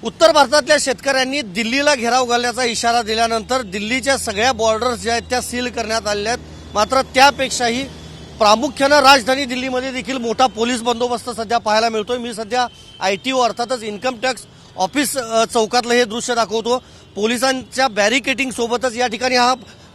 उत्तर भारतातल्या शेतकऱ्यांनी दिल्लीला घेराव घालण्याचा इशारा दिल्यानंतर दिल्लीच्या सगळ्या बॉर्डर्स ज्या आहेत त्या सील करण्यात आलेल्या आहेत। मात्र त्यापेक्षाही प्रामुख्यानं राजधानी दिल्लीमध्ये देखील मोठा पोलीस बंदोबस्त सध्या पाहायला मिळतोय। मी सध्या ITO अर्थातच इन्कम टॅक्स ऑफिस चौकातलं हे दृश्य दाखवतो। पोलिसांच्या बॅरिकेटिंग सोबतच या ठिकाणी हा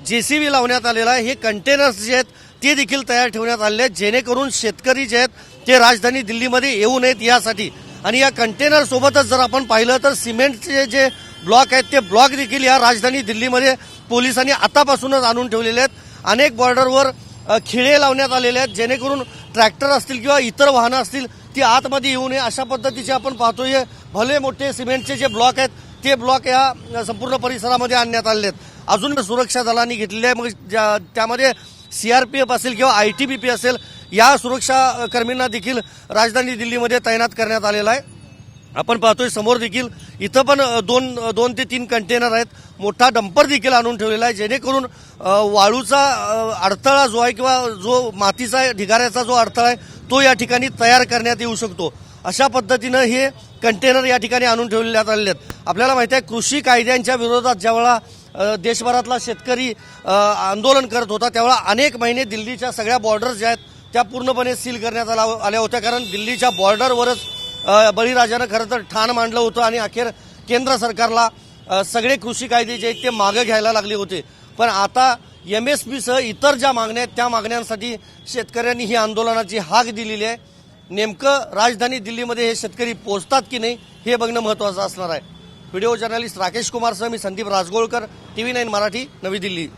JCB लावण्यात आलेला आहे। हे कंटेनर्स जे आहेत ते देखील तयार ठेवण्यात आले आहेत जेणेकरून शेतकरी जे आहेत ते राजधानी दिल्लीमध्ये येऊ नयेत यासाठी। आणि या कंटेनर सोबतच जर आपण पाहिलं तर सिमेंटचे जे ब्लॉक आहेत ते ब्लॉक देखील या राजधानी दिल्लीमध्ये पोलिसांनी आतापासूनच आणून ठेवलेले आहेत। अनेक बॉर्डरवर खिळे लावण्यात आलेले आहेत जेणेकरून ट्रॅक्टर असतील किंवा इतर वाहनं असतील ती आतमध्ये येऊ नये अशा पद्धतीचे आपण पाहतोय। भले मोठे सिमेंटचे जे ब्लॉक आहेत ते ब्लॉक या संपूर्ण परिसरामध्ये आणण्यात आलेले आहेत। अजून सुरक्षा दलांनी घेतलेले आहे, मग त्यामध्ये CRPF असेल किंवा ITBP असेल या सुरक्षा कर्मींना देखील राजधानी दिल्लीमध्ये तैनात करण्यात आलेला आहे। आपण पाहतोय समोर देखील इथं पण दोन ते तीन कंटेनर आहेत। मोठा डंपर देखील आणून ठेवलेला आहे जेणेकरून वाळूचा अडथळा जो आहे किंवा जो मातीचा ढिगाऱ्याचा जो अडथळा आहे तो या ठिकाणी तयार करण्यात येऊ शकतो। अशा पद्धतीनं हे कंटेनर या ठिकाणी आणून ठेवण्यात आलेले आहेत। आपल्याला माहिती आहे कृषी कायद्यांच्या विरोधात ज्यावेळा देशभरातला शेतकरी आंदोलन करत होता त्यावेळा अनेक महिने दिल्लीच्या सगळ्या बॉर्डर्स ज्या आहेत त्या पूर्णपणे सील करण्यात आल्या होत्या, कारण दिल्लीच्या बॉर्डरवरच बळीराजानं खरं तर ठाण मांडलं होतं आणि अखेर केंद्र सरकारला सगळे कृषी कायदे जे आहेत ते मागे घ्यायला लागले होते। पण आता MSP सह इतर ज्या मागण्या आहेत त्या मागण्यांसाठी शेतकऱ्यांनी ही आंदोलनाची हाक दिलेली आहे। नेमकं राजधानी दिल्लीमध्ये हे शेतकरी पोहोचतात की नाही हे बघणं महत्त्वाचं असणार आहे। व्हिडिओ जर्नलिस्ट राकेश कुमार सह मी संदीप राजगोळकर, TV9 मराठी, नवी दिल्ली।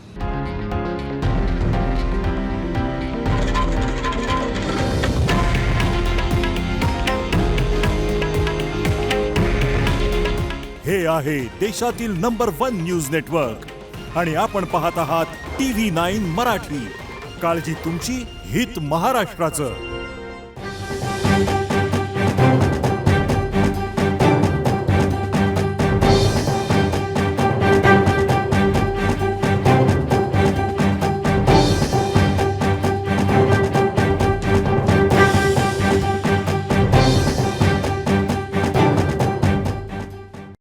हे आहे देशातील नंबर 1 न्यूज नेटवर्क आणि आपण पाहत आहात TV9 मराठी। काळजी तुमची, हित महाराष्ट्राचं।